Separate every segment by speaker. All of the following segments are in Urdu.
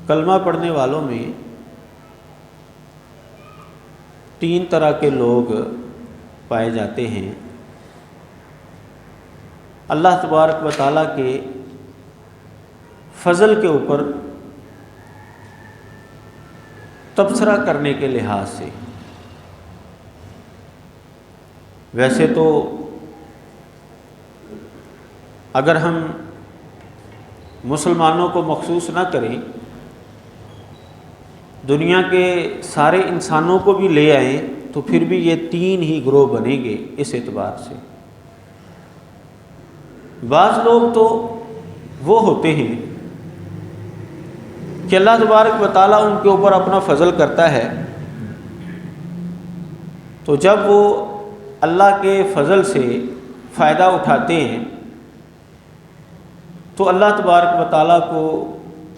Speaker 1: کلمہ پڑھنے والوں میں 3 طرح کے لوگ پائے جاتے ہیں۔ اللہ تبارک و تعالیٰ کے فضل کے اوپر تبصرہ کرنے کے لحاظ سے۔ ویسے تو اگر ہم مسلمانوں کو مخصوص نہ کریں، دنیا کے سارے انسانوں کو بھی لے آئیں تو پھر بھی یہ 3 ہی گروہ بنیں گے اس اعتبار سے۔ بعض لوگ تو وہ ہوتے ہیں کہ اللہ تبارک و تعالیٰ ان کے اوپر اپنا فضل کرتا ہے، تو جب وہ اللہ کے فضل سے فائدہ اٹھاتے ہیں تو اللہ تبارک و تعالیٰ کو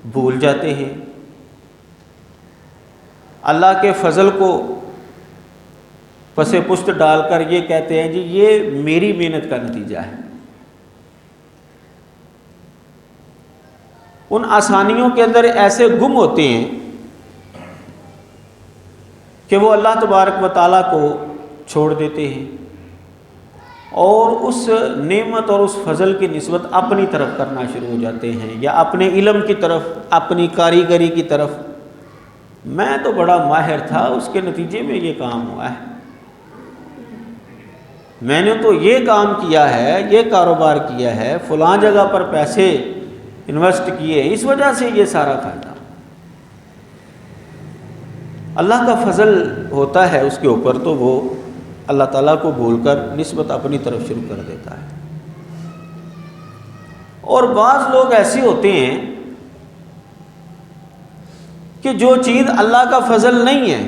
Speaker 1: بھول جاتے ہیں، اللہ کے فضل کو پس پشت ڈال کر یہ کہتے ہیں جی یہ میری محنت کا نتیجہ ہے۔ ان آسانیوں کے اندر ایسے گم ہوتے ہیں کہ وہ اللہ تبارک و تعالیٰ کو چھوڑ دیتے ہیں اور اس نعمت اور اس فضل کی نسبت اپنی طرف کرنا شروع ہو جاتے ہیں، یا اپنے علم کی طرف، اپنی کاریگری کی طرف۔ میں تو بڑا ماہر تھا، اس کے نتیجے میں یہ کام ہوا ہے، میں نے تو یہ کام کیا ہے، یہ کاروبار کیا ہے، فلاں جگہ پر پیسے انویسٹ کیے، اس وجہ سے یہ سارا فائدہ۔ اللہ کا فضل ہوتا ہے اس کے اوپر تو وہ اللہ تعالیٰ کو بھول کر نسبت اپنی طرف شروع کر دیتا ہے۔ اور بعض لوگ ایسے ہوتے ہیں کہ جو چیز اللہ کا فضل نہیں ہے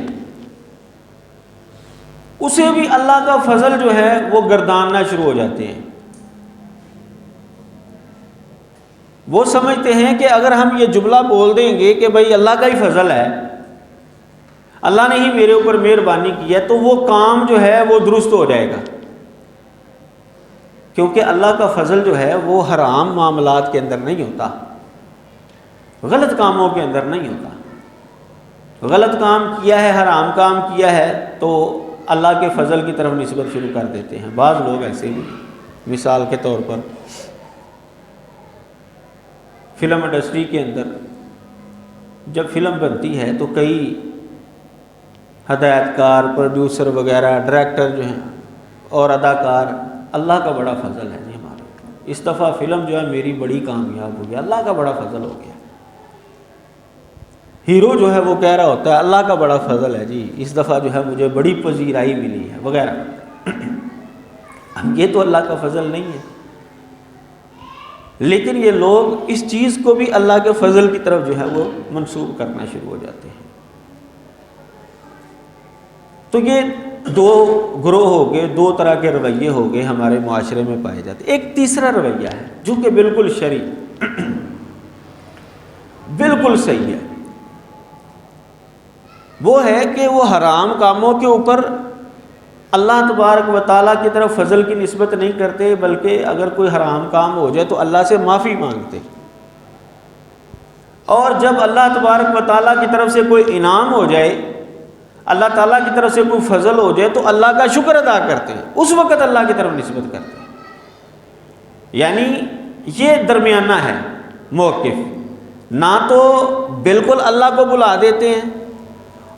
Speaker 1: اسے بھی اللہ کا فضل جو ہے وہ گرداننا شروع ہو جاتے ہیں۔ وہ سمجھتے ہیں کہ اگر ہم یہ جملہ بول دیں گے کہ بھائی اللہ کا ہی فضل ہے، اللہ نے ہی میرے اوپر مہربانی کی ہے، تو وہ کام جو ہے وہ درست ہو جائے گا، کیونکہ اللہ کا فضل جو ہے وہ حرام معاملات کے اندر نہیں ہوتا، غلط کاموں کے اندر نہیں ہوتا۔ غلط کام کیا ہے، حرام کام کیا ہے تو اللہ کے فضل کی طرف نسبت شروع کر دیتے ہیں۔ بعض لوگ ایسے بھی، مثال کے طور پر فلم انڈسٹری کے اندر جب فلم بنتی ہے تو کئی ہدایت کار، پروڈیوسر وغیرہ، ڈائریکٹر جو ہیں اور اداکار، اللہ کا بڑا فضل ہے جی ہمارا، اس دفعہ فلم جو ہے میری بڑی کامیاب ہو گیا، اللہ کا بڑا فضل ہو گیا۔ ہیرو جو ہے وہ کہہ رہا ہوتا ہے اللہ کا بڑا فضل ہے جی، اس دفعہ جو ہے مجھے بڑی پذیرائی ملی ہے وغیرہ۔ اب یہ تو اللہ کا فضل نہیں ہے، لیکن یہ لوگ اس چیز کو بھی اللہ کے فضل کی طرف جو ہے وہ منسوب کرنا شروع ہو جاتے ہیں۔ تو یہ 2 گروہ ہو گئے، 2 طرح کے رویے ہو گئے ہمارے معاشرے میں پائے جاتے ہیں۔ ایک تیسرا رویہ ہے جو کہ بالکل شرعی، بالکل صحیح ہے، وہ ہے کہ وہ حرام کاموں کے اوپر اللہ تبارک و تعالیٰ کی طرف فضل کی نسبت نہیں کرتے، بلکہ اگر کوئی حرام کام ہو جائے تو اللہ سے معافی مانگتے، اور جب اللہ تبارک و تعالیٰ کی طرف سے کوئی انعام ہو جائے، اللہ تعالیٰ کی طرف سے کوئی فضل ہو جائے تو اللہ کا شکر ادا کرتے ہیں، اس وقت اللہ کی طرف نسبت کرتے ہیں۔ یعنی یہ درمیانہ ہے موقف، نہ تو بالکل اللہ کو بلا دیتے ہیں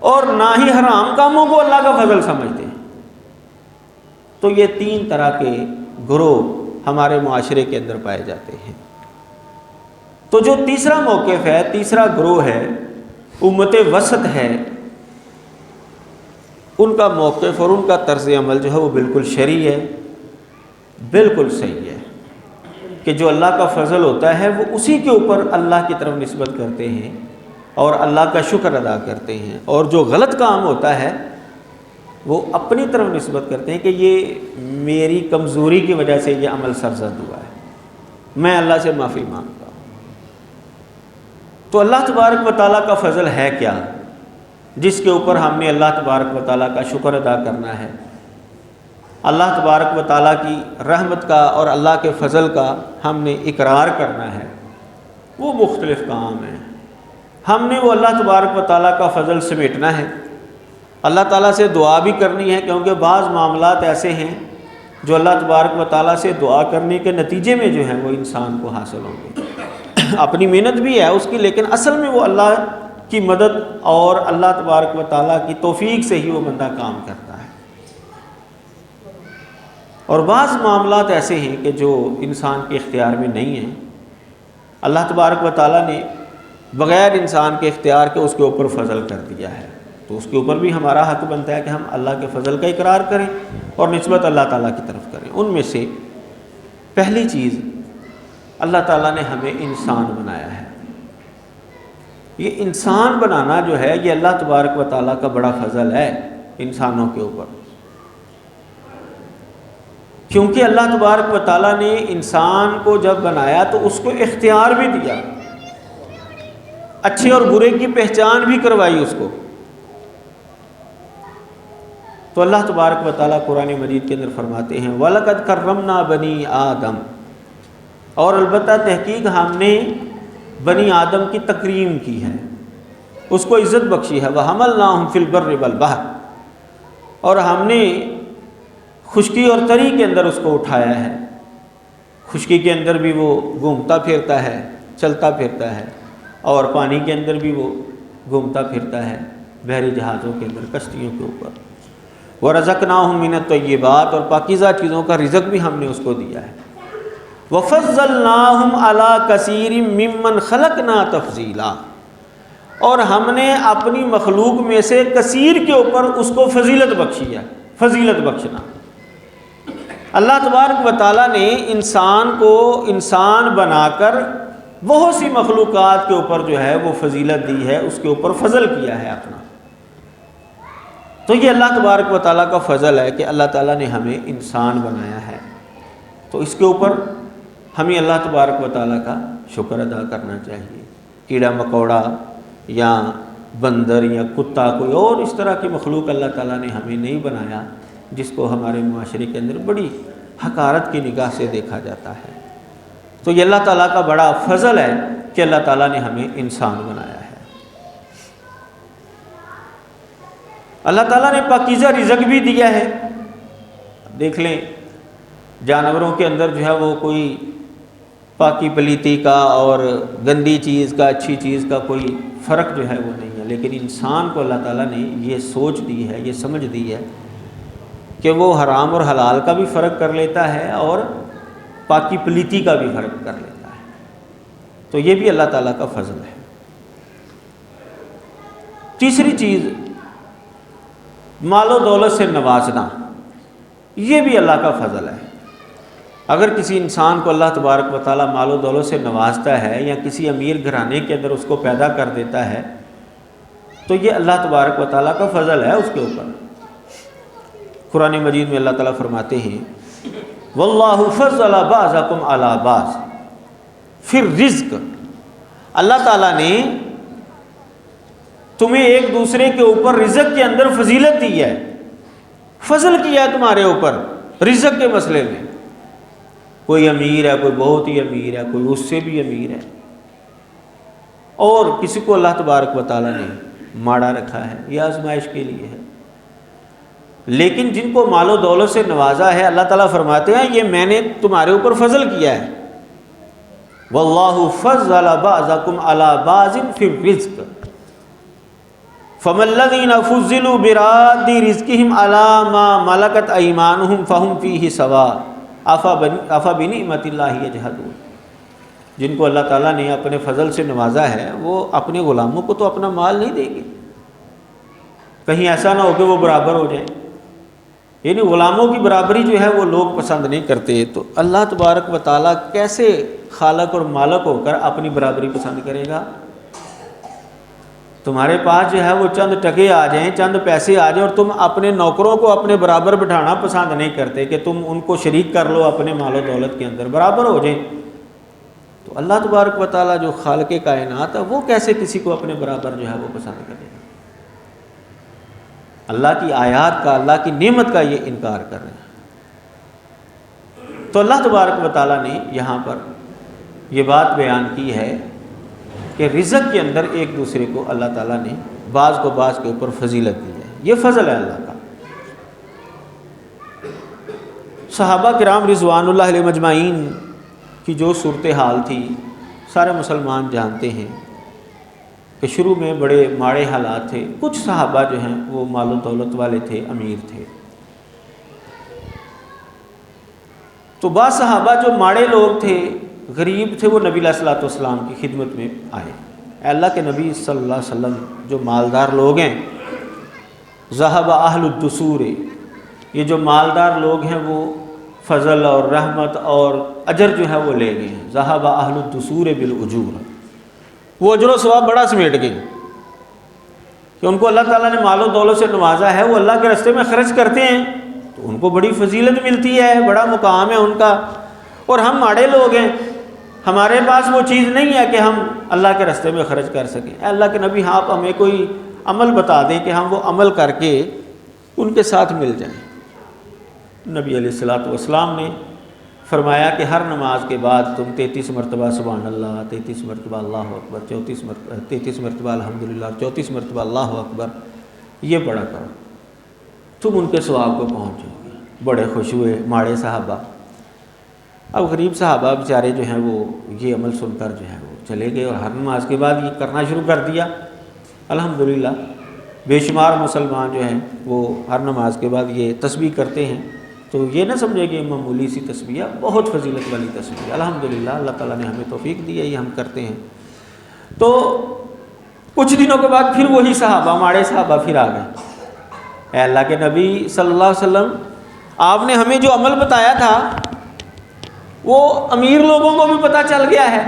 Speaker 1: اور نہ ہی حرام کاموں کو اللہ کا فضل سمجھتے ہیں۔ تو یہ 3 طرح کے گروہ ہمارے معاشرے کے اندر پائے جاتے ہیں۔ تو جو تیسرا موقف ہے، تیسرا گروہ ہے، امت وسط ہے، ان کا موقف اور ان کا طرز عمل جو ہے وہ بالکل شرعی ہے، بالکل صحیح ہے، کہ جو اللہ کا فضل ہوتا ہے وہ اسی کے اوپر اللہ کی طرف نسبت کرتے ہیں اور اللہ کا شکر ادا کرتے ہیں، اور جو غلط کام ہوتا ہے وہ اپنی طرف نسبت کرتے ہیں کہ یہ میری کمزوری کی وجہ سے یہ عمل سرزد ہوا ہے، میں اللہ سے معافی مانگتا ہوں۔ تو اللہ تبارک و تعالیٰ کا فضل ہے کیا جس کے اوپر ہم نے اللہ تبارک و تعالیٰ کا شکر ادا کرنا ہے؟ اللہ تبارک و تعالیٰ کی رحمت کا اور اللہ کے فضل کا ہم نے اقرار کرنا ہے۔ وہ مختلف کام ہیں، ہم نے وہ اللہ تبارک و تعالیٰ کا فضل سمیٹنا ہے، اللہ تعالیٰ سے دعا بھی کرنی ہے، کیونکہ بعض معاملات ایسے ہیں جو اللہ تبارک و تعالیٰ سے دعا کرنے کے نتیجے میں جو ہیں وہ انسان کو حاصل ہوں گے۔ اپنی محنت بھی ہے اس کی، لیکن اصل میں وہ اللہ کی مدد اور اللہ تبارک و تعالیٰ کی توفیق سے ہی وہ بندہ کام کرتا ہے۔ اور بعض معاملات ایسے ہیں کہ جو انسان کے اختیار میں نہیں ہیں، اللہ تبارک و تعالیٰ نے بغیر انسان کے اختیار کے اس کے اوپر فضل کر دیا ہے، تو اس کے اوپر بھی ہمارا حق بنتا ہے کہ ہم اللہ کے فضل کا اقرار کریں اور نسبت اللہ تعالیٰ کی طرف کریں۔ ان میں سے پہلی چیز، اللہ تعالیٰ نے ہمیں انسان بنایا ہے۔ یہ انسان بنانا جو ہے یہ اللہ تبارک و تعالیٰ کا بڑا فضل ہے انسانوں کے اوپر، کیونکہ اللہ تبارک و تعالیٰ نے انسان کو جب بنایا تو اس کو اختیار بھی دیا، اچھے اور برے کی پہچان بھی کروائی اس کو۔ تو اللہ تبارک و تعالیٰ قرآن مجید کے اندر فرماتے ہیں وَلَقَدْ كَرَّمْنَا بَنِي آدم، اور البتہ تحقیق ہم نے بنی آدم کی تکریم کی ہے، اس کو عزت بخشی ہے۔ وَحَمَلْنَاهُمْ فِي الْبَرِّ وَالْبَحْرِ، اور ہم نے خشکی اور تری کے اندر اس کو اٹھایا ہے۔ خشکی کے اندر بھی وہ گھومتا پھرتا ہے، چلتا پھرتا ہے، اور پانی کے اندر بھی وہ گھومتا پھرتا ہے، بحری جہازوں کے اندر، کشتیوں کے اوپر۔ وَرَزَقْنَاهُم مِّنَ الطَّيِّبَاتِ، اور پاکیزہ چیزوں کا رزق بھی ہم نے اس کو دیا ہے۔ وَفَضَّلْنَاهُمْ عَلَىٰ كَثِيرٍ مِّمَّنْ خَلَقْنَا تَفْضِيلًا، اور ہم نے اپنی مخلوق میں سے کثیر کے اوپر اس کو فضیلت بخشی ہے۔ فضیلت بخشنا، اللہ تبارک و تعالیٰ نے انسان کو انسان بنا کر بہت سی مخلوقات کے اوپر جو ہے وہ فضیلت دی ہے، اس کے اوپر فضل کیا ہے اپنا۔ تو یہ اللہ تبارک و تعالیٰ کا فضل ہے کہ اللہ تعالیٰ نے ہمیں انسان بنایا ہے، تو اس کے اوپر ہمیں اللہ تبارک و تعالیٰ کا شکر ادا کرنا چاہیے۔ کیڑا مکوڑا یا بندر یا کتا کوئی اور اس طرح کی مخلوق اللہ تعالیٰ نے ہمیں نہیں بنایا جس کو ہمارے معاشرے کے اندر بڑی حقارت کی نگاہ سے دیکھا جاتا ہے۔ تو یہ اللہ تعالیٰ کا بڑا فضل ہے کہ اللہ تعالیٰ نے ہمیں انسان بنایا ہے۔ اللہ تعالیٰ نے پاکیزہ رزق بھی دیا ہے۔ دیکھ لیں جانوروں کے اندر جو ہے وہ کوئی پاکی پلیتی کا اور گندی چیز کا اچھی چیز کا کوئی فرق جو ہے وہ نہیں ہے، لیکن انسان کو اللہ تعالیٰ نے یہ سوچ دی ہے، یہ سمجھ دی ہے کہ وہ حرام اور حلال کا بھی فرق کر لیتا ہے اور پاکی پلیتی کا بھی فرق کر لیتا ہے۔ تو یہ بھی اللہ تعالیٰ کا فضل ہے۔ تیسری چیز، مال و دولت سے نوازنا، یہ بھی اللہ کا فضل ہے۔ اگر کسی انسان کو اللہ تبارک و تعالیٰ مال و دولت سے نوازتا ہے یا کسی امیر گھرانے کے اندر اس کو پیدا کر دیتا ہے تو یہ اللہ تبارک و تعالیٰ کا فضل ہے اس کے اوپر۔ قرآن مجید میں اللہ تعالیٰ فرماتے ہیں وَاللَّهُ فَضَّلَ بَعْضَكُمْ عَلَىٰ بَعْضٍ فِي الرِّزْقِ، اللہ تعالیٰ نے تمہیں ایک دوسرے کے اوپر رزق کے اندر فضیلت دی ہے، فضل کیا ہے تمہارے اوپر رزق کے مسئلے میں۔ کوئی امیر ہے، کوئی بہت ہی امیر ہے، کوئی اس سے بھی امیر ہے، اور کسی کو اللہ تبارک و تعالیٰ نے ماڑا رکھا ہے، یہ آزمائش کے لیے ہے۔ لیکن جن کو مال و دولت سے نوازا ہے اللہ تعالیٰ فرماتے ہیں یہ میں نے تمہارے اوپر فضل کیا ہے۔ وَاللَّهُ فَضَّلَ بَعْضَكُمْ عَلَىٰ بَعْضٍ فِي الرِّزْقِ فَمَا الَّذِينَ فُضِّلُوا بِرَادِّ رِزْقِهِمْ عَلَىٰ مَا مَلَكَتْ أَيْمَانُهُمْ فَهُمْ فِيهِ سَوَاءٌ أَفَبِنِعْمَتِ اللَّهِ يَجْحَدُونَ، جن کو اللہ تعالیٰ نے اپنے فضل سے نوازا ہے وہ اپنے غلاموں کو تو اپنا مال نہیں دیں گے، کہیں ایسا نہ ہو کہ وہ برابر ہو جائیں، یعنی غلاموں کی برابری جو ہے وہ لوگ پسند نہیں کرتے۔ تو اللہ تبارک و تعالیٰ کیسے خالق اور مالک ہو کر اپنی برابری پسند کرے گا؟ تمہارے پاس جو ہے وہ چند ٹکے آ جائیں، چند پیسے آ جائیں، اور تم اپنے نوکروں کو اپنے برابر بٹھانا پسند نہیں کرتے کہ تم ان کو شریک کر لو اپنے مال و دولت کے اندر، برابر ہو جائیں۔ تو اللہ تبارک و تعالیٰ جو خالق کائنات ہے وہ کیسے کسی کو اپنے برابر جو ہے وہ پسند کرے گا؟ اللہ کی آیات کا، اللہ کی نعمت کا یہ انکار کر رہے ہیں۔ تو اللہ تبارک و تعالیٰ نے یہاں پر یہ بات بیان کی ہے کہ رزق کے اندر ایک دوسرے کو اللہ تعالیٰ نے بعض کو بعض کے اوپر فضیلت دی ہے، یہ فضل ہے اللہ کا۔ صحابہ کرام رضوان اللہ علیہ مجمعین کی جو صورتحال تھی سارے مسلمان جانتے ہیں کہ شروع میں بڑے ماڑے حالات تھے، کچھ صحابہ جو ہیں وہ مال و دولت والے تھے، امیر تھے، تو بعض صحابہ جو ماڑے لوگ تھے، غریب تھے، وہ نبی علیہ الصلوۃ والسلام کی خدمت میں آئے۔ اے اللہ کے نبی صلی اللہ علیہ وسلم، جو مالدار لوگ ہیں، ذہب اہل الدثور، یہ جو مالدار لوگ ہیں وہ فضل اور رحمت اور اجر جو ہے وہ لے گئے ہیں۔ ذہب اہل الدثور بالاجور، وہ اجر و ثواب بڑا سمیٹ گئے کہ ان کو اللہ تعالیٰ نے مال و دولت سے نوازا ہے، وہ اللہ کے راستے میں خرچ کرتے ہیں تو ان کو بڑی فضیلت ملتی ہے، بڑا مقام ہے ان کا، اور ہم ماڑے لوگ ہیں، ہمارے پاس وہ چیز نہیں ہے کہ ہم اللہ کے راستے میں خرچ کر سکیں۔ اے اللہ کے نبی، آپ ہمیں کوئی عمل بتا دیں کہ ہم وہ عمل کر کے ان کے ساتھ مل جائیں۔ نبی علیہ الصلوۃ والسلام نے فرمایا کہ ہر نماز کے بعد تم 33 مرتبہ سبحان اللہ، 33 مرتبہ اللہ اکبر، 33 مرتبہ الحمدللہ، 34 مرتبہ اللہ اکبر یہ پڑھا کرو، تم ان کے ثواب کو پہنچو گے۔ بڑے خوش ہوئے ماڑے صحابہ۔ اب غریب صحابہ بیچارے جو ہیں وہ یہ عمل سن کر جو ہے وہ چلے گئے اور ہر نماز کے بعد یہ کرنا شروع کر دیا۔ الحمدللہ بے شمار مسلمان جو ہیں وہ ہر نماز کے بعد یہ تسبیح کرتے ہیں، تو یہ نہ سمجھے کہ یہ معمولی سی تسبیح ہے، بہت فضیلت والی تسبیح ہے۔ الحمدللہ اللہ تعالیٰ نے ہمیں توفیق دی ہے، یہ ہم کرتے ہیں۔ تو کچھ دنوں کے بعد پھر وہی صحابہ، ماڑے صحابہ پھر آ گئے۔ اے اللہ کے نبی صلی اللہ علیہ وسلم، آپ نے ہمیں جو عمل بتایا تھا وہ امیر لوگوں کو بھی پتہ چل گیا ہے،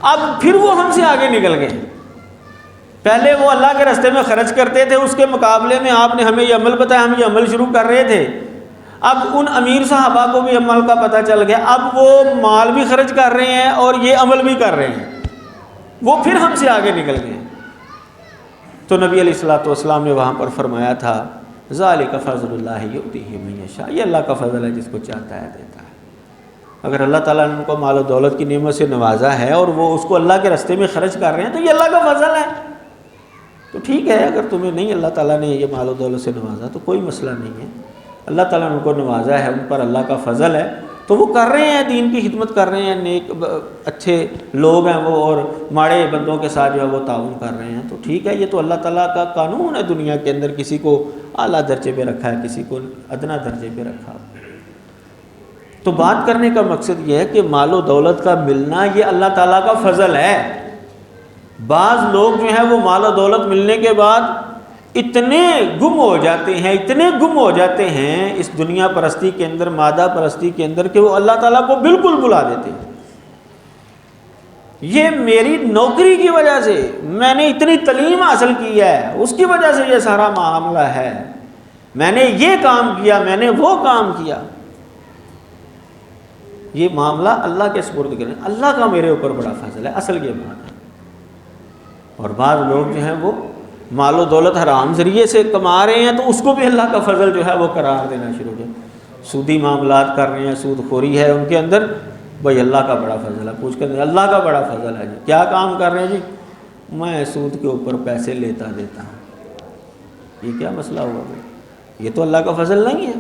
Speaker 1: اب پھر وہ ہم سے آگے نکل گئے۔ پہلے وہ اللہ کے راستے میں خرچ کرتے تھے، اس کے مقابلے میں آپ نے ہمیں یہ عمل بتایا، ہم یہ عمل شروع کر رہے تھے، اب ان امیر صحابہ کو بھی عمل کا پتہ چل گیا، اب وہ مال بھی خرچ کر رہے ہیں اور یہ عمل بھی کر رہے ہیں، وہ پھر ہم سے آگے نکل گئے۔ تو نبی علیہ الصلوۃ والسلام نے وہاں پر فرمایا تھا ذالک فضل اللہ یؤتیہ من یشاء، یہ اللہ کا فضل ہے، جس کو چاہتا ہے دیتا ہے۔ اگر اللہ تعالیٰ نے ان کو مال و دولت کی نعمت سے نوازا ہے اور وہ اس کو اللہ کے راستے میں خرچ کر رہے ہیں تو یہ اللہ کا فضل ہے، تو ٹھیک ہے۔ اگر تمہیں نہیں اللہ تعالیٰ نے یہ مال و دولت سے نوازا تو کوئی مسئلہ نہیں ہے، اللہ تعالیٰ نے ان کو نوازا ہے، ان پر اللہ کا فضل ہے، تو وہ کر رہے ہیں، دین کی خدمت کر رہے ہیں، نیک اچھے لوگ ہیں وہ، اور ماڑے بندوں کے ساتھ جو ہے وہ تعاون کر رہے ہیں، تو ٹھیک ہے۔ یہ تو اللہ تعالیٰ کا قانون ہے دنیا کے اندر، کسی کو اعلیٰ درجے پہ رکھا ہے، کسی کو ادنا درجے پہ رکھا۔ تو بات کرنے کا مقصد یہ ہے کہ مال و دولت کا ملنا یہ اللہ تعالیٰ کا فضل ہے۔ بعض لوگ جو ہیں وہ مال و دولت ملنے کے بعد اتنے گم ہو جاتے ہیں، اتنے گم ہو جاتے ہیں اس دنیا پرستی کے اندر، مادہ پرستی کے اندر، کہ وہ اللہ تعالیٰ کو بالکل بلا دیتے ہیں۔ یہ میری نوکری کی وجہ سے، میں نے اتنی تعلیم حاصل کی ہے، اس کی وجہ سے یہ سارا معاملہ ہے، میں نے یہ کام کیا، میں نے وہ کام کیا۔ یہ معاملہ اللہ کے سپرد کریں، اللہ کا میرے اوپر بڑا فضل ہے، اصل یہ بات ہے۔ اور بعض لوگ جو ہیں وہ مال و دولت حرام ذریعے سے کما رہے ہیں تو اس کو بھی اللہ کا فضل جو ہے وہ قرار دینا شروع ہو گیا۔ سودی معاملات کر رہے ہیں، سود خوری ہے ان کے اندر، بھائی اللہ کا بڑا فضل ہے، پوچھ کر اللہ کا بڑا فضل ہے جی، کیا کام کر رہے ہیں جی؟ میں سود کے اوپر پیسے لیتا دیتا ہوں۔ یہ کیا مسئلہ ہوا بھائی؟ یہ تو اللہ کا فضل نہیں ہے۔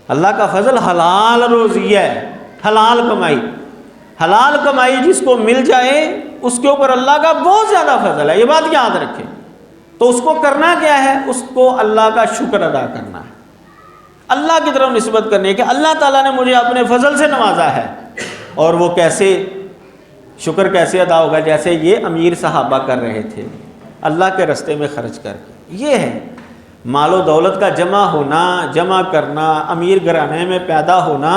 Speaker 1: اللہ کا فضل حلال روزی ہے، حلال کمائی، حلال کمائی جس کو مل جائے اس کے اوپر اللہ کا بہت زیادہ فضل ہے، یہ بات یاد رکھیں۔ تو اس کو کرنا کیا ہے؟ اس کو اللہ کا شکر ادا کرنا ہے، اللہ کی طرف نسبت کرنے کہ اللہ تعالیٰ نے مجھے اپنے فضل سے نوازا ہے۔ اور وہ کیسے شکر کیسے ادا ہوگا؟ جیسے یہ امیر صحابہ کر رہے تھے، اللہ کے راستے میں خرچ کر کے۔ یہ ہے مال و دولت کا جمع ہونا، جمع کرنا، امیر گھرانے میں پیدا ہونا،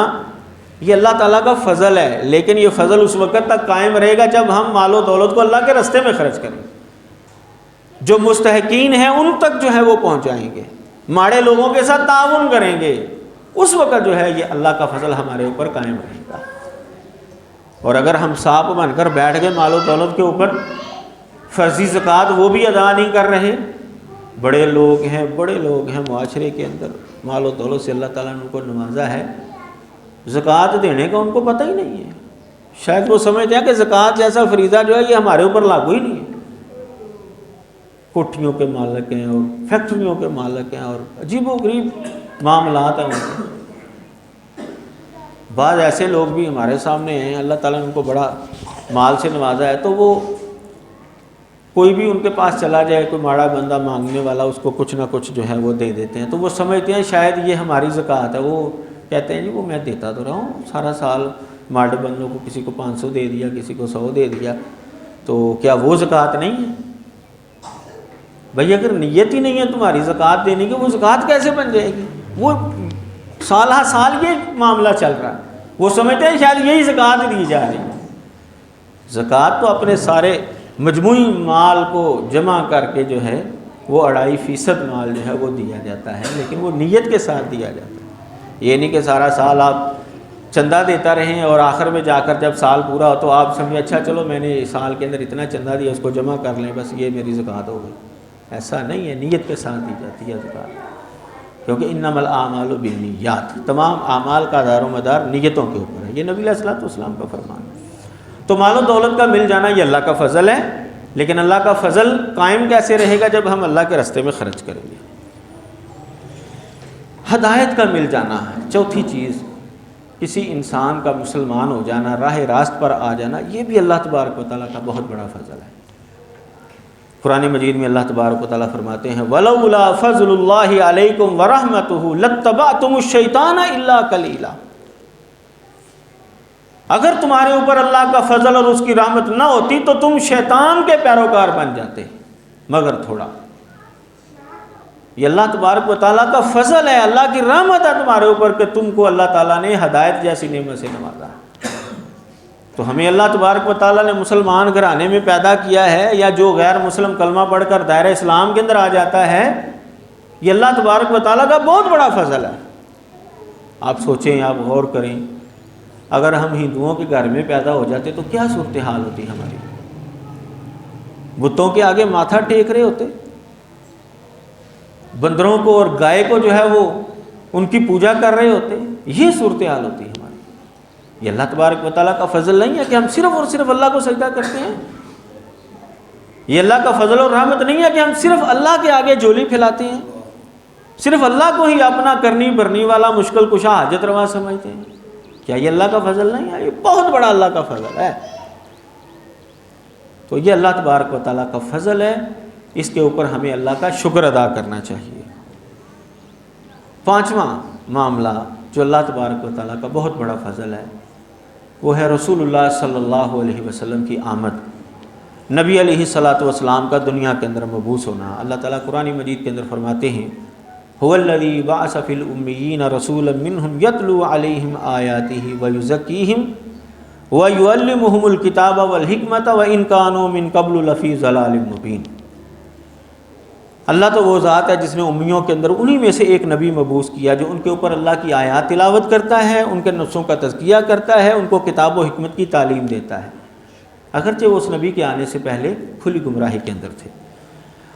Speaker 1: یہ اللہ تعالیٰ کا فضل ہے، لیکن یہ فضل اس وقت تک قائم رہے گا جب ہم مال و دولت کو اللہ کے راستے میں خرچ کریں، جو مستحقین ہیں ان تک جو ہے وہ پہنچائیں گے، ماڑے لوگوں کے ساتھ تعاون کریں گے، اس وقت جو ہے یہ اللہ کا فضل ہمارے اوپر قائم رہے گا۔ اور اگر ہم سانپ بن کر بیٹھ گئے مال و دولت کے اوپر، فرضی زکوٰۃ وہ بھی ادا نہیں کر رہے، بڑے لوگ ہیں معاشرے کے اندر، مال و دولت سے اللہ تعالیٰ نے ان کو نوازا ہے، زکوٰۃ دینے کا ان کو پتہ ہی نہیں ہے، شاید وہ سمجھتے ہیں کہ زکوٰۃ جیسا فریضہ جو ہے یہ ہمارے اوپر لاگو ہی نہیں ہے. کوٹھیوں کے مالک ہیں اور فیکٹریوں کے مالک ہیں اور عجیب و غریب معاملات ہیں ان کے. بعض ایسے لوگ بھی ہمارے سامنے ہیں، اللہ تعالیٰ نے ان کو بڑا مال سے نوازا ہے، تو وہ کوئی بھی ان کے پاس چلا جائے، کوئی ماڑا بندہ مانگنے والا، اس کو کچھ نہ کچھ جو ہے وہ دے دیتے ہیں. تو وہ سمجھتے ہیں شاید یہ ہماری زکوٰۃ ہے. وہ کہتے ہیں جی وہ میں دیتا تو رہا ہوں سارا سال، ماڑے بندوں کو کسی کو 500 دے دیا، کسی کو 100 دے دیا، تو کیا وہ زکوٰۃ نہیں ہے؟ بھئی اگر نیت ہی نہیں ہے تمہاری زکوٰۃ دینے کی، وہ زکوٰۃ کیسے بن جائے گی؟ وہ سال ہر سال یہ معاملہ چل رہا ہے. وہ سمجھتے ہیں شاید یہی زکوٰۃ دی جا رہی ہے. زکوٰۃ تو اپنے سارے مجموعی مال کو جمع کر کے جو ہے وہ 2.5% مال جو ہے وہ دیا جاتا ہے، لیکن وہ نیت کے ساتھ دیا جاتا ہے. یہ نہیں کہ سارا سال آپ چندہ دیتا رہیں اور آخر میں جا کر جب سال پورا ہو تو آپ سمجھیں اچھا چلو میں نے سال کے اندر اتنا چندہ دیا، اس کو جمع کر لیں، بس یہ میری زکوٰۃ ہو گئی. ایسا نہیں ہے، نیت کے ساتھ دی جاتی ہے زکوٰۃ، کیونکہ انما الاعمال بالنیات، تمام اعمال کا دار و مدار نیتوں کے اوپر ہے. یہ نبی علیہ الصلوۃ والسلام کا فرمان ہے. تو مال و دولت کا مل جانا یہ اللہ کا فضل ہے، لیکن اللہ کا فضل قائم کیسے رہے گا؟ جب ہم اللہ کے راستے میں خرچ کریں گے. ہدایت کا مل جانا ہے چوتھی چیز، کسی انسان کا مسلمان ہو جانا، راہ راست پر آ جانا، یہ بھی اللہ تبارک و تعالیٰ کا بہت بڑا فضل ہے. قرآن مجید میں اللہ تبارک و تعالیٰ فرماتے ہیں وَلَوْلَا فَضْلُ اللَّهِ عَلَيْكُمْ وَرَحْمَتُهُ لَاتَّبَعْتُمُ الشَّيْطَانَ إِلَّا قَلِيلًا. اگر تمہارے اوپر اللہ کا فضل اور اس کی رحمت نہ ہوتی تو تم شیطان کے پیروکار بن جاتے مگر تھوڑا. یہ اللہ تبارک و تعالیٰ کا فضل ہے، اللہ کی رحمت ہے تمہارے اوپر کہ تم کو اللہ تعالیٰ نے ہدایت جیسی نعمت سے نوازا. تو ہمیں اللہ تبارک و تعالیٰ نے مسلمان گھرانے میں پیدا کیا ہے، یا جو غیر مسلم کلمہ پڑھ کر دائرہ اسلام کے اندر آ جاتا ہے، یہ اللہ تبارک و تعالیٰ کا بہت بڑا فضل ہے. آپ سوچیں، آپ غور کریں، اگر ہم ہندوؤں کے گھر میں پیدا ہو جاتے تو کیا صورتحال ہوتی ہماری؟ بتوں کے آگے ماتھا ٹیک رہے ہوتے، بندروں کو اور گائے کو جو ہے وہ ان کی پوجا کر رہے ہوتے. یہ صورتحال ہوتی ہماری. یہ اللہ تبارک و تعالیٰ کا فضل نہیں ہے کہ ہم صرف اور صرف اللہ کو سجدہ کرتے ہیں. یہ اللہ کا فضل اور رحمت نہیں ہے کہ ہم صرف اللہ کے آگے جولی پھیلاتے ہیں، صرف اللہ کو ہی اپنا کرنی بھرنی والا مشکل کشا حاجت روا سمجھتے ہیں. کیا یہ اللہ کا فضل نہیں ہے؟ یہ بہت بڑا اللہ کا فضل ہے. تو یہ اللہ تبارک و تعالیٰ کا فضل ہے، اس کے اوپر ہمیں اللہ کا شکر ادا کرنا چاہیے. پانچواں معاملہ جو اللہ تبارک و تعالیٰ کا بہت بڑا فضل ہے وہ ہے رسول اللہ صلی اللہ علیہ وسلم کی آمد. نبی علیہ الصلوۃ والسلام کا دنیا کے اندر مبعوث ہونا. اللہ تعالیٰ قرآن مجید کے اندر فرماتے ہیں هو الذی بعث فی الأمیین رسولا منہم یتلو علیہم آیاتہ ویزکیہم ویعلمہم الکتاب والحکمۃ وإن کانوا من قبل لفی ضلال مبین. اللہ تو وہ ذات ہے جس نے امیوں کے اندر انہی میں سے ایک نبی مبعوث کیا جو ان کے اوپر اللہ کی آیات تلاوت کرتا ہے، ان کے نفسوں کا تزکیہ کرتا ہے، ان کو کتاب و حکمت کی تعلیم دیتا ہے، اگرچہ وہ اس نبی کے آنے سے پہلے کھلی گمراہی کے اندر تھے.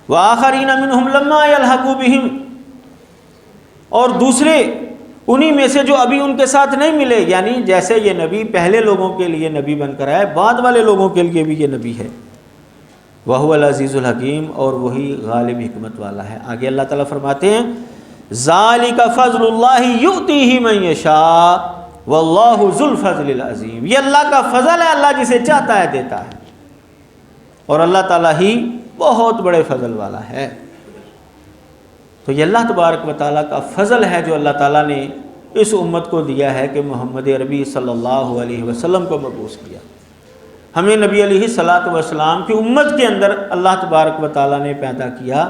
Speaker 1: وآخرین منہم لما یلحقوا بہم، اور دوسرے انہی میں سے جو ابھی ان کے ساتھ نہیں ملے، یعنی جیسے یہ نبی پہلے لوگوں کے لیے نبی بن کر آئے، بعد والے لوگوں کے لیے بھی یہ نبی ہے. وَهُوَ الْعَزِيزُ الْحَكِيمُ، اور وہی غالب حکمت والا ہے. آگے اللہ تعالیٰ فرماتے ہیں ذَلِكَ فَضْلُ اللَّهِ يُؤْتِيهِ مَن يَشَاءُ وَاللَّهُ ذُو الْفَضْلِ الْعَظِيمِ. یہ اللہ کا فضل ہے، اللہ جسے چاہتا ہے دیتا ہے، اور اللہ تعالیٰ ہی بہت بڑے فضل والا ہے. تو یہ اللہ تبارک و تعالیٰ کا فضل ہے جو اللہ تعالیٰ نے اس امت کو دیا ہے کہ محمد عربی صلی اللہ علیہ وسلم کو مبعوث کیا. ہمیں نبی علیہ الصلوۃ والسلام کی امت کے اندر اللہ تبارک و تعالیٰ نے پیدا کیا.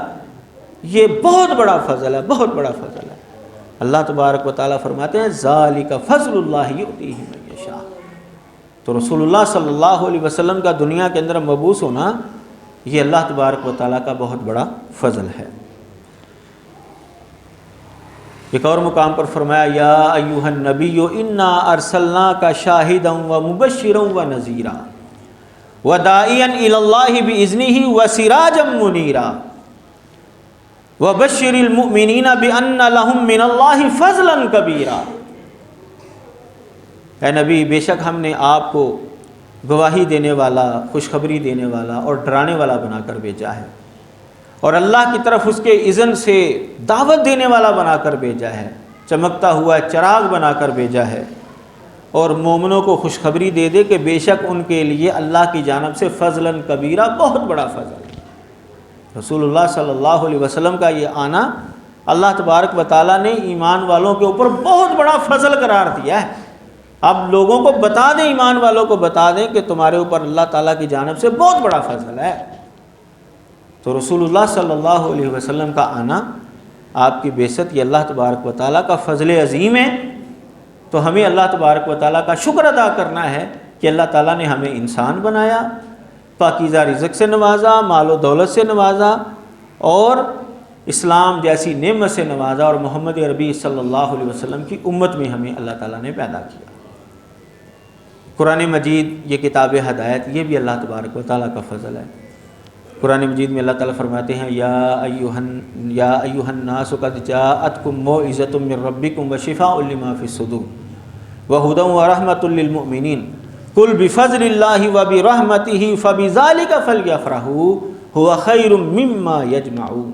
Speaker 1: یہ بہت بڑا فضل ہے، بہت بڑا فضل ہے. اللہ تبارک و تعالیٰ فرماتے ہیں ذالک فضل اللہ یؤتیہ من یشاء. تو رسول اللہ صلی اللہ علیہ وسلم کا دنیا کے اندر مبعوث ہونا یہ اللہ تبارک و تعالیٰ کا بہت بڑا فضل ہے. ایک اور مقام پر فرمایا یا ایھا النبی انا ارسلناک شاہدا ومبشرا ونذیرا وداعیا الی اللہ باذنہ وسراجا منیرا وبشر المؤمنین بان لهم من اللہ فضلا کبیرا. اے نبی، بے شک ہم نے آپ کو گواہی دینے والا، خوشخبری دینے والا اور ڈرانے والا بنا کر بھیجا ہے، اور اللہ کی طرف اس کے اذن سے دعوت دینے والا بنا کر بھیجا ہے، چمکتا ہوا چراغ بنا کر بھیجا ہے، اور مومنوں کو خوشخبری دے دے کہ بے شک ان کے لیے اللہ کی جانب سے فضلاً کبیرہ، بہت بڑا فضل ہے۔ رسول اللہ صلی اللہ علیہ وسلم کا یہ آنا اللہ تبارک و تعالیٰ نے ایمان والوں کے اوپر بہت بڑا فضل قرار دیا ہے۔ اب لوگوں کو بتا دیں، ایمان والوں کو بتا دیں کہ تمہارے اوپر اللہ تعالیٰ کی جانب سے بہت بڑا فضل ہے۔ تو رسول اللہ صلی اللہ علیہ وسلم کا آنا، آپ کی بعثت، یہ اللہ تبارک و تعالیٰ کا فضل عظیم ہے۔ تو ہمیں اللہ تبارک و تعالیٰ کا شکر ادا کرنا ہے کہ اللہ تعالیٰ نے ہمیں انسان بنایا، پاکیزہ رزق سے نوازا، مال و دولت سے نوازا، اور اسلام جیسی نعمت سے نوازا، اور محمد عربی صلی اللہ علیہ وسلم کی امت میں ہمیں اللہ تعالیٰ نے پیدا کیا۔ قرآن مجید یہ کتاب ہدایت، یہ بھی اللہ تبارک و تعالیٰ کا فضل ہے۔ قرآن مجید میں اللہ تعالیٰ فرماتے ہیں یا ایھا الناس قد جاءتکم موعظۃ من ربکم وشفاء لما فی الصدور وہدی ورحمۃ للمؤمنین قل بفضل اللہ وبرحمتہ فبذلک فلیفرحوا ھو خیر مما یجمعون۔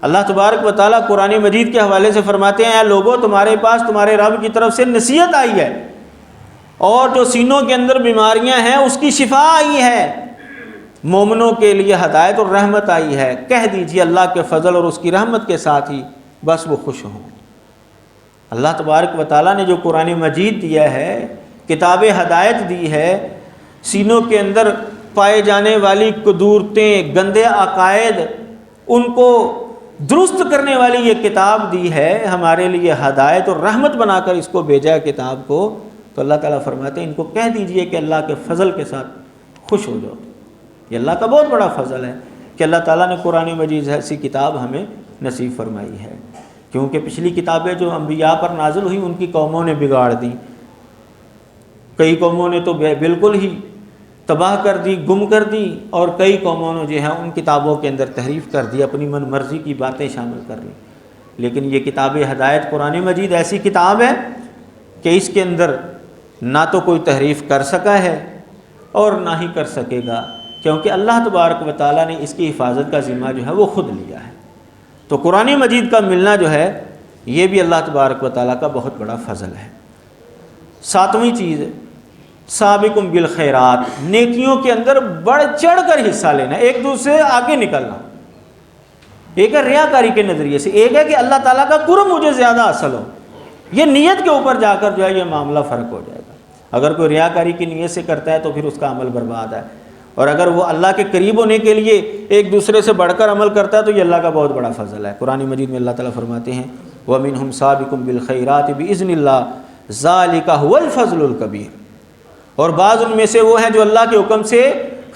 Speaker 1: اللہ تبارک و تعالیٰ قرآن مجید کے حوالے سے فرماتے ہیں، اے لوگو، تمہارے پاس تمہارے رب کی طرف سے نصیحت آئی ہے، اور جو سینوں کے اندر بیماریاں ہیں اس کی شفا آئی ہے، مومنوں کے لیے ہدایت اور رحمت آئی ہے۔ کہہ دیجیے اللہ کے فضل اور اس کی رحمت کے ساتھ ہی بس وہ خوش ہوں۔ اللہ تبارک و تعالیٰ نے جو قرآن مجید دیا ہے، کتاب ہدایت دی ہے، سینوں کے اندر پائے جانے والی قدورتیں، گندے عقائد، ان کو درست کرنے والی یہ کتاب دی ہے، ہمارے لیے ہدایت اور رحمت بنا کر اس کو بھیجا ہے کتاب کو۔ تو اللہ تعالیٰ فرماتے ہیں ان کو کہہ دیجئے کہ اللہ کے فضل کے ساتھ خوش ہو جاؤ۔ یہ اللہ کا بہت بڑا فضل ہے کہ اللہ تعالیٰ نے قرآن مجید ایسی کتاب ہمیں نصیب فرمائی ہے، کیونکہ پچھلی کتابیں جو انبیاء پر نازل ہوئی ان کی قوموں نے بگاڑ دی، کئی قوموں نے تو بالکل ہی تباہ کر دی، گم کر دی، اور کئی قوموں نے جو ہے ان کتابوں کے اندر تحریف کر دی، اپنی من مرضی کی باتیں شامل کر لی۔ لیکن یہ کتاب ہدایت قرآن مجید ایسی کتاب ہے کہ اس کے اندر نہ تو کوئی تحریف کر سکا ہے اور نہ ہی کر سکے گا، کیونکہ اللہ تبارک و تعالیٰ نے اس کی حفاظت کا ذمہ جو ہے وہ خود لیا ہے۔ تو قرآن مجید کا ملنا جو ہے یہ بھی اللہ تبارک و تعالیٰ کا بہت بڑا فضل ہے۔ ساتویں چیز، سابقم بالخیرات، نیکیوں کے اندر بڑھ چڑھ کر حصہ لینا، ایک دوسرے سے آگے نکلنا۔ ایک ہے ریاکاری کے نظریے سے، ایک ہے کہ اللہ تعالیٰ کا قرب مجھے زیادہ حاصل ہو۔ یہ نیت کے اوپر جا کر جو ہے یہ معاملہ فرق ہو جائے گا۔ اگر کوئی ریاکاری کی نیت سے کرتا ہے تو پھر اس کا عمل برباد ہے، اور اگر وہ اللہ کے قریب ہونے کے لیے ایک دوسرے سے بڑھ کر عمل کرتا ہے تو یہ اللہ کا بہت بڑا فضل ہے۔ قرآن مجید میں اللہ تعالیٰ فرماتے ہیں وَمِنْهُمْ سَابِقٌ بِالْخَيْرَاتِ بِإِذْنِ اللَّهِ ذَلِكَ هُوَ الْفَضْلُ الْكَبِيرُ، اور بعض ان میں سے وہ ہیں جو اللہ کے حکم سے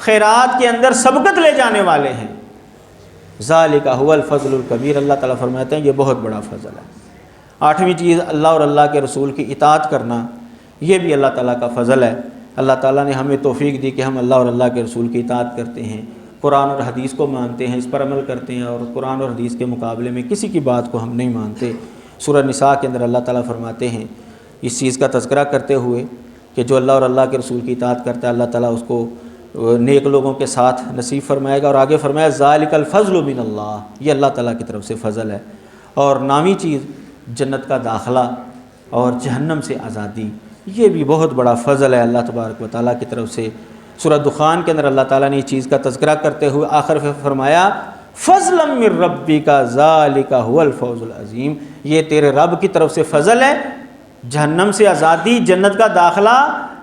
Speaker 1: خیرات کے اندر سبقت لے جانے والے ہیں۔ ذَلِكَ هُوَ الْفَضْلُ الْكَبِيرُ، اللہ تعالیٰ فرماتے ہیں یہ بہت بڑا فضل ہے۔ آٹھویں چیز، اللہ اور اللہ کے رسول کی اطاعت کرنا، یہ بھی اللہ تعالیٰ کا فضل ہے۔ اللہ تعالیٰ نے ہمیں توفیق دی کہ ہم اللہ اور اللہ کے رسول کی اطاعت کرتے ہیں، قرآن اور حدیث کو مانتے ہیں، اس پر عمل کرتے ہیں، اور قرآن اور حدیث کے مقابلے میں کسی کی بات کو ہم نہیں مانتے۔ سورہ نساء کے اندر اللہ تعالیٰ فرماتے ہیں اس چیز کا تذکرہ کرتے ہوئے کہ جو اللہ اور اللہ کے رسول کی اطاعت کرتا ہے اللہ تعالیٰ اس کو نیک لوگوں کے ساتھ نصیب فرمائے گا، اور آگے فرمایا ذالک الفضل من اللہ، یہ اللہ تعالیٰ کی طرف سے فضل ہے۔ اور نامی چیز جنت کا داخلہ اور جہنم سے آزادی، یہ بھی بہت بڑا فضل ہے اللہ تبارک و تعالیٰ کی طرف سے۔ سورہ دخان کے اندر اللہ تعالیٰ نے اس چیز کا تذکرہ کرتے ہوئے آخر میں فرمایا فضلا من ربک ذالک هو الفوز العظیم، یہ تیرے رب کی طرف سے فضل ہے، جہنم سے آزادی، جنت کا داخلہ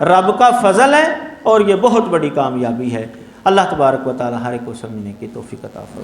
Speaker 1: رب کا فضل ہے، اور یہ بہت بڑی کامیابی ہے۔ اللہ تبارک و تعالیٰ ہر ایک کو سمجھنے کی توفیق عطا فرمائے۔